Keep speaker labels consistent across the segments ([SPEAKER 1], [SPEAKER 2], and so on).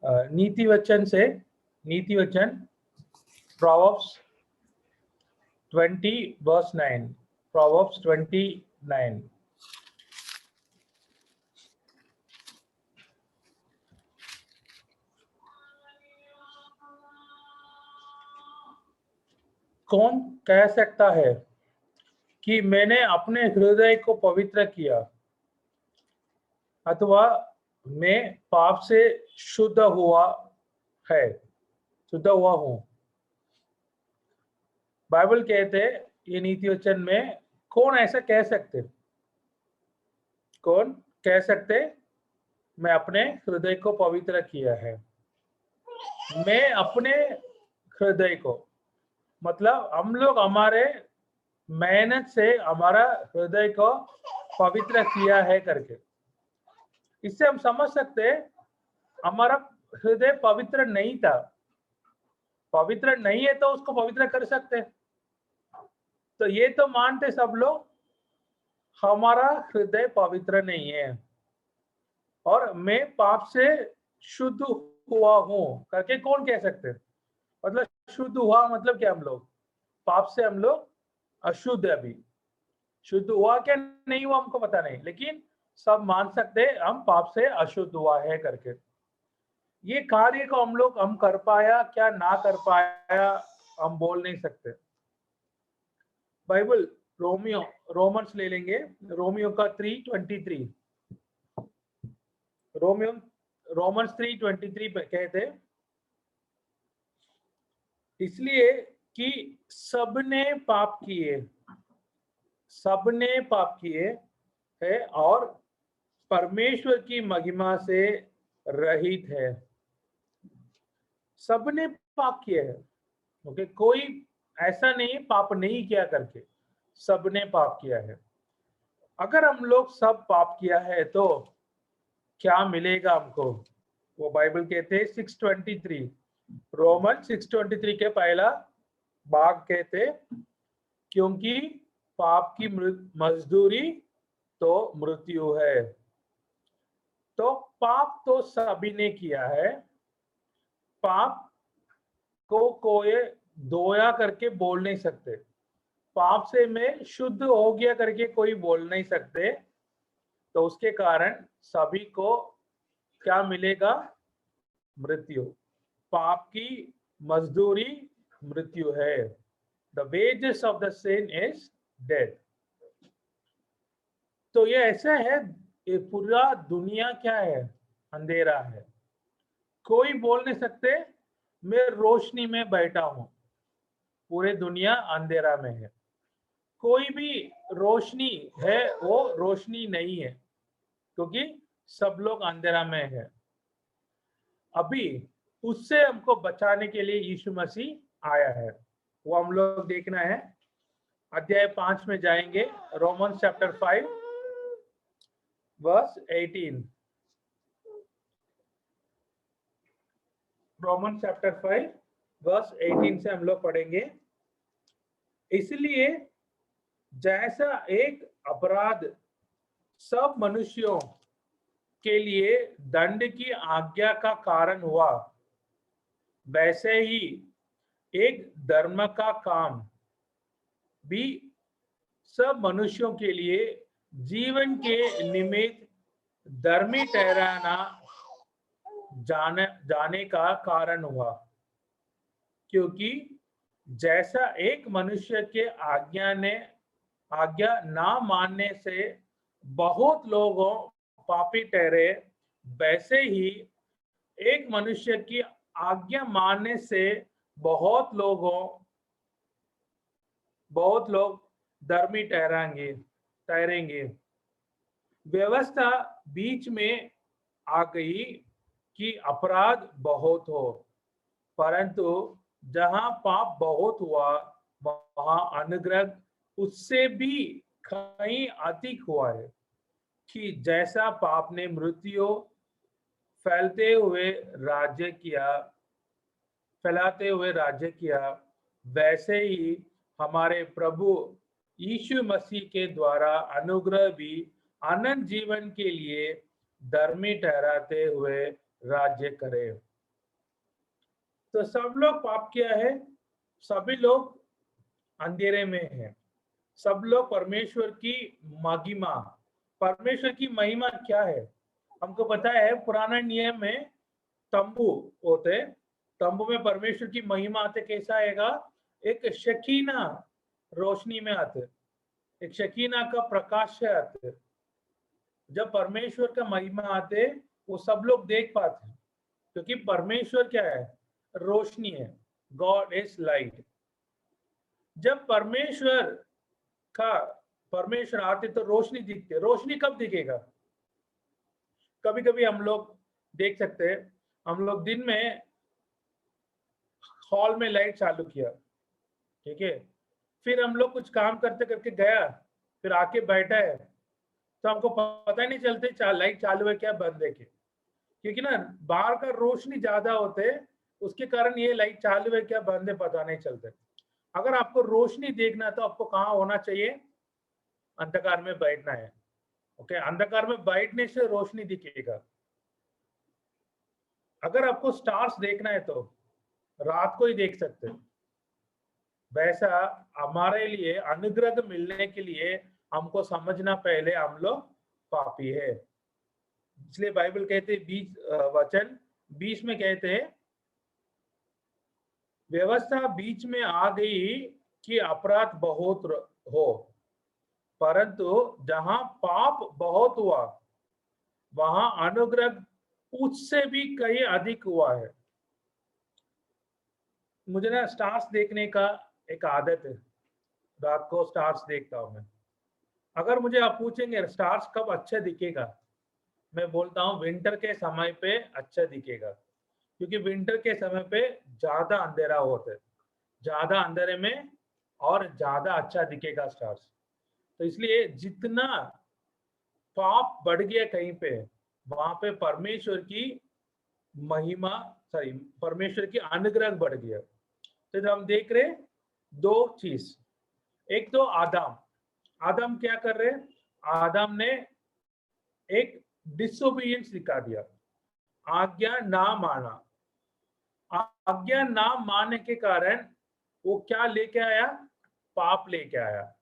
[SPEAKER 1] नीति वचन से, नीति वचन प्रोवर्ब्स 20 वर्स 9, प्रोवर्ब्स 29। कौन कह सकता है कि मैंने अपने हृदय को पवित्र किया अथवा मैं पाप से शुद्ध हुआ हूं? बाइबल कहते ये नीति वचन में, कौन ऐसा कह सकते? कौन कह सकते मैं अपने हृदय को पवित्र किया है? मैं अपने हृदय को, मतलब हम लोग हमारे मेहनत से हमारा हृदय को पवित्र किया है करके। इससे हम समझ सकते हमारा हृदय पवित्र नहीं था। पवित्र नहीं है तो उसको पवित्र कर सकते। तो ये तो मानते सब लोग हमारा हृदय पवित्र नहीं है और मैं पाप से शुद्ध हुआ हूं करके कौन कह सकते? मतलब शुद्ध हुआ मतलब क्या? हम लोग पाप से हम लोग अशुद्ध, अभी शुद्ध हुआ क्या नहीं हुआ हमको पता नहीं, लेकिन सब मान सकते हम पाप से अशुद्ध हुआ है करके। ये कार्य को हम कर पाया क्या ना कर पाया हम बोल नहीं सकते। बाइबल रोमन्स ले लेंगे, रोमियो का 3:23, रोमन्स 3:23 पे कहते, इसलिए कि सबने पाप किए है और परमेश्वर की महिमा से रहित है। सबने पाप किया है। ओके, कोई ऐसा नहीं पाप नहीं किया करके, सबने पाप किया है। अगर हम लोग सब पाप किया है तो क्या मिलेगा हमको? वो बाइबल कहते हैं 6:23, रोमन 6:23 के पहला भाग कहते, क्योंकि पाप की मजदूरी तो मृत्यु है। तो पाप तो सभी ने किया है। पाप को कोई धोया करके बोल नहीं सकते। पाप से मैं शुद्ध हो गया करके कोई बोल नहीं सकते। तो उसके कारण सभी को क्या मिलेगा? मृत्यु। पाप की मजदूरी मृत्यु है। The wages of the sin is death. तो ये ऐसा है, ये पूरा दुनिया क्या है? अंधेरा है। कोई बोल नहीं सकते मैं रोशनी में बैठा हूं। पूरे दुनिया अंधेरा में है। कोई भी रोशनी है वो रोशनी नहीं है, क्योंकि सब लोग अंधेरा में है। अभी उससे हमको बचाने के लिए यीशु मसीह आया है। वो हम लोग देखना है। अध्याय 5 में जाएंगे, Romans chapter 5 verse 18। Roman chapter 5 verse 18 से हम लोग पढ़ेंगे। इसलिए जैसा एक अपराध सब मनुष्यों के लिए दंड की आज्ञा का कारण हुआ, वैसे ही एक धर्म का काम भी सब मनुष्यों के लिए जीवन के निमित्त धर्मी ठहराना जाने का कारण हुआ। क्योंकि जैसा एक मनुष्य के आज्ञा ना मानने से बहुत लोगों पापी ठहरे, वैसे ही एक मनुष्य की आज्ञा मानने से बहुत लोग धर्मी ठहरेंगे। व्यवस्था बीच में आ गई कि अपराध बहुत हो, परंतु जहां पाप बहुत हुआ वहां अनुग्रह उससे भी कहीं अधिक हुआ है। कि जैसा पाप ने मृत्यु फैलाते हुए राज्य किया, वैसे ही हमारे प्रभु यीशु मसीह के द्वारा अनुग्रह भी अनंत जीवन के लिए धर्मी ठहराते हुए राज्य करे। तो सब लोग पाप किया है, सभी लोग अंधेरे में हैं, सब लोग परमेश्वर की महिमा, परमेश्वर की महिमा क्या है? हमको पता है पुराना नियम में तंबू होते, तंबू में परमेश्वर की महिमा आते, कैसा आएगा? एक शकीना रोशनी में आते, एक शकीना का प्रकाश से आते। जब परमेश्वर का महिमा आते वो सब लोग देख पाते, क्योंकि परमेश्वर क्या है? रोशनी है। God is light. जब परमेश्वर आते तो रोशनी दिखती है। रोशनी कब दिखेगा? कभी कभी हम लोग देख सकते हैं, हम लोग दिन में हॉल में लाइट चालू किया, ठीक है, फिर हम लोग कुछ काम करते करके गया, फिर आके बैठा है, तो हमको पता नहीं चलते लाइट चालू है क्या बंद है क्या, क्योंकि ना बाहर का रोशनी ज्यादा होते, उसके कारण ये लाइट चालू है क्या बंद है पता नहीं चलते। अगर आपको रोशनी देखना है तो आपको कहाँ होना चाहिए? अंधकार में बैठना है। ओके, अंधकार में बैठने से रोशनी दिखेगा। अगर आपको स्टार्स देखना है तो रात को ही देख सकते हैं। वैसा हमारे लिए अनुग्रह मिलने के लिए हमको समझना पहले हम लोग पापी है। इसलिए बाइबल कहते वचन 20 में कहते हैं, व्यवस्था बीच में आ गई कि अपराध बहुत हो, परंतु जहां पाप बहुत हुआ वहां अनुग्रह उससे भी कहीं अधिक हुआ है। मुझे ना स्टार्स देखने का एक आदत है, रात को स्टार्स देखता हूं मैं। अगर मुझे आप पूछेंगे स्टार्स कब अच्छा दिखेगा, मैं बोलता हूँ विंटर के समय पे अच्छा दिखेगा, क्योंकि विंटर के समय पे ज्यादा अंधेरा होता है, ज्यादा अंधेरे में और ज्यादा अच्छा दिखेगा स्टार्स। तो इसलिए जितना पाप बढ़ गया कहीं पे, वहां पे परमेश्वर की महिमा, सॉरी, परमेश्वर की अनुग्रह बढ़ गया। तो जब हम देख रहे दो चीज, एक तो आदम क्या कर रहे? आदम ने एक डिसोबीडियंस दिखा दिया, आज्ञा ना माना। आज्ञा ना मानने के कारण वो क्या लेके आया? पाप लेके आया।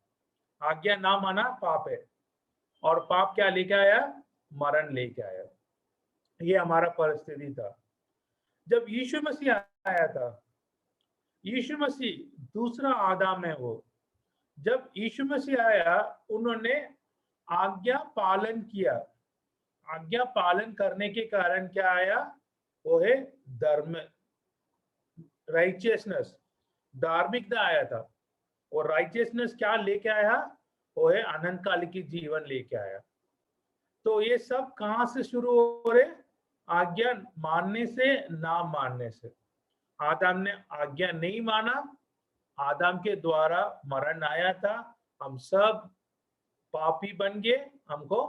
[SPEAKER 1] आज्ञा ना माना पाप है, और पाप क्या लेके आया? मरण लेके आया। ये हमारा परिस्थिति था। जब यीशु मसीह आया था, यीशु मसीह दूसरा आदम है वो। जब यीशु मसीह आया, उन्होंने आज्ञा पालन किया। आज्ञा पालन करने के कारण क्या आया? वो है धर्म, राइचियसनेस, धार्मिकता आया था। और राइचियसनेस क्या लेके आया? वो है अनंत काल की जीवन लेके आया। तो ये सब कहां से शुरू हो रहे? आज्ञा मानने से, ना मानने से। आदम ने आज्ञा नहीं माना, आदम के द्वारा मरण आया था, हम सब पापी बन गए, हमको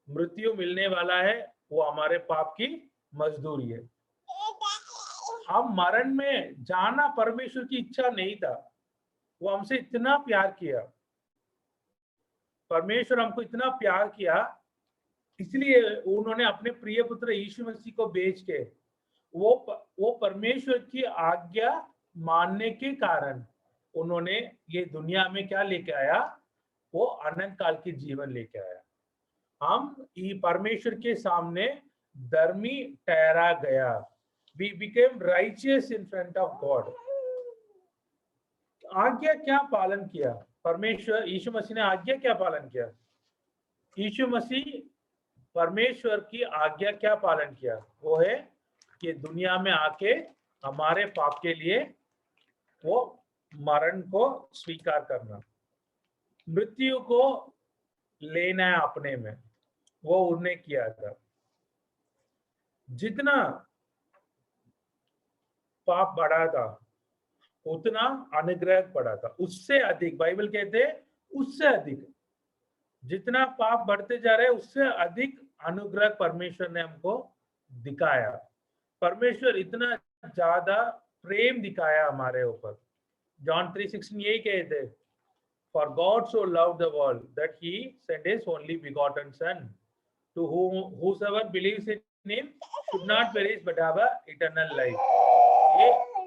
[SPEAKER 1] मृत्यु मिलने वाला है, वो हमारे पाप की मजदूरी है। हम मरण में जाना परमेश्वर की इच्छा नहीं था, वो हमसे इतना प्यार किया, परमेश्वर हमको इतना प्यार किया, इसलिए उन्होंने अपने प्रिय पुत्र यीशु मसीह को भेज के, वो परमेश्वर की आज्ञा मानने के कारण उन्होंने ये दुनिया में क्या लेके आया? वो अनंत काल की जीवन लेके आया। हम परमेश्वर के सामने धर्मी ठहरा गया। We became righteous in front of God. आज्ञा क्या पालन किया? परमेश्वर यीशु मसीह ने आज्ञा क्या पालन किया? यीशु मसीह परमेश्वर की आज्ञा क्या पालन किया? वो है कि दुनिया में आके हमारे पाप के लिए वो मरण को स्वीकार करना, मृत्यु को लेना है अपने में, वो उन्हें किया था। जितना पाप बढ़ा था उतना अनुग्रह बढ़ा था, उससे अधिक, बाइबल कहते हैं उससे अधिक। जितना पाप बढ़ते जा रहे हैं उससे अधिक अनुग्रह परमेश्वर ने हमको दिखाया। परमेश्वर इतना ज्यादा प्रेम दिखाया हमारे ऊपर। जॉन 3:16 यही कहते, For God so loved the world that he sent his only begotten son, to whosoever believes in him should not perish but have a eternal life.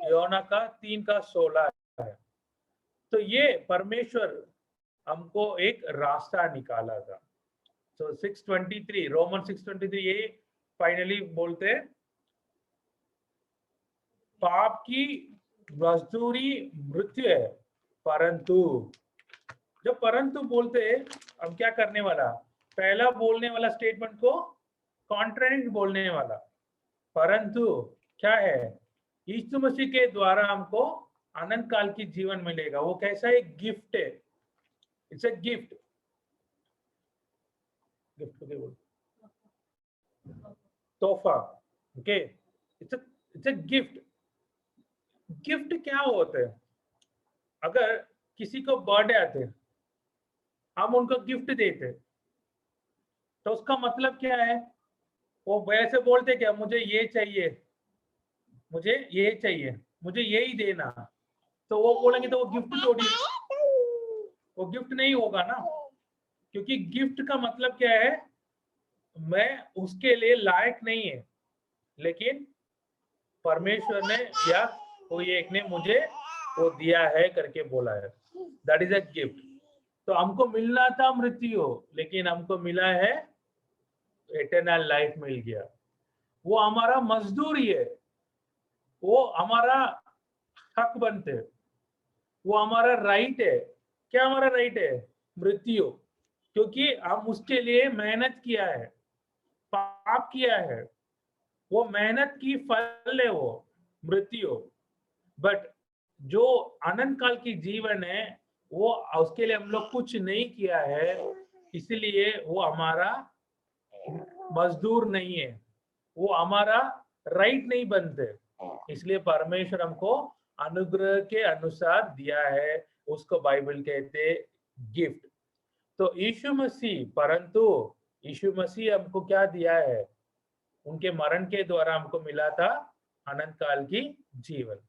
[SPEAKER 1] यूहन्ना का 3:16 है। तो ये परमेश्वर हमको एक रास्ता निकाला था। तो 6:23 रोमन 6:23 ये फाइनली बोलते हैं, पाप की मजदूरी मृत्यु है, परंतु जब परंतु बोलते हैं हम क्या करने वाला, पहला बोलने वाला स्टेटमेंट को कॉन्ट्रडिक्ट बोलने वाला, परंतु क्या है, यीशु मसीह के द्वारा हमको अनंत काल की जीवन मिलेगा। वो कैसा एक गिफ्ट है, इट्स अ गिफ्ट। गिफ्ट के बोल तोहफा, okay, it's a gift. Gift क्या होते हैं, अगर किसी को बर्थडे आते हम उनको गिफ्ट देते तो उसका मतलब क्या है, वो वैसे बोलते क्या मुझे ये चाहिए, मुझे ये चाहिए, मुझे यही देना, तो वो बोलेंगे तो वो गिफ्ट थोड़ी, वो गिफ्ट नहीं होगा ना, क्योंकि गिफ्ट का मतलब क्या है, मैं उसके लिए लायक नहीं है, लेकिन परमेश्वर ने या कोई एक ने मुझे वो दिया है करके बोला है, दैट इज अ गिफ्ट। तो हमको मिलना था मृत्यु, लेकिन हमको मिला है इटर्नल लाइफ मिल गया। वो हमारा मजदूरी है, वो हमारा हक बनते, वो हमारा राइट है। क्या हमारा राइट है, मृत्यु, क्योंकि हम उसके लिए मेहनत किया है, पाप किया है, वो मेहनत की फल है वो मृत्यु। बट जो अनंत काल की जीवन है वो उसके लिए हम लोग कुछ नहीं किया है, इसलिए वो हमारा मजदूर नहीं है, वो हमारा राइट नहीं बनते, इसलिए परमेश्वर हमको अनुग्रह के अनुसार दिया है, उसको बाइबल कहते गिफ्ट। तो यीशु मसीह, परंतु यीशु मसीह हमको क्या दिया है, उनके मरण के द्वारा हमको मिला था अनंत काल की जीवन।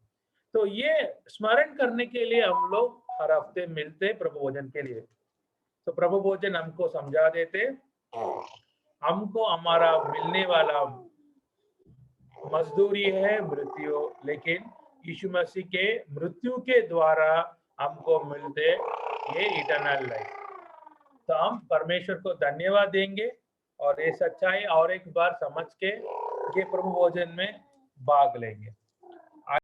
[SPEAKER 1] तो ये स्मरण करने के लिए हम लोग हर हफ्ते मिलते प्रभु भोजन के लिए। तो प्रभु भोजन हमको समझा देते, हमको हमारा मिलने वाला मजदूरी है मृत्यु, लेकिन यीशु मसीह के मृत्यु के द्वारा हमको मिलते ये इटर्नल लाइफ। तो हम परमेश्वर को धन्यवाद देंगे और ये सच्चाई और एक बार समझ के ये प्रभु भोजन में भाग लेंगे।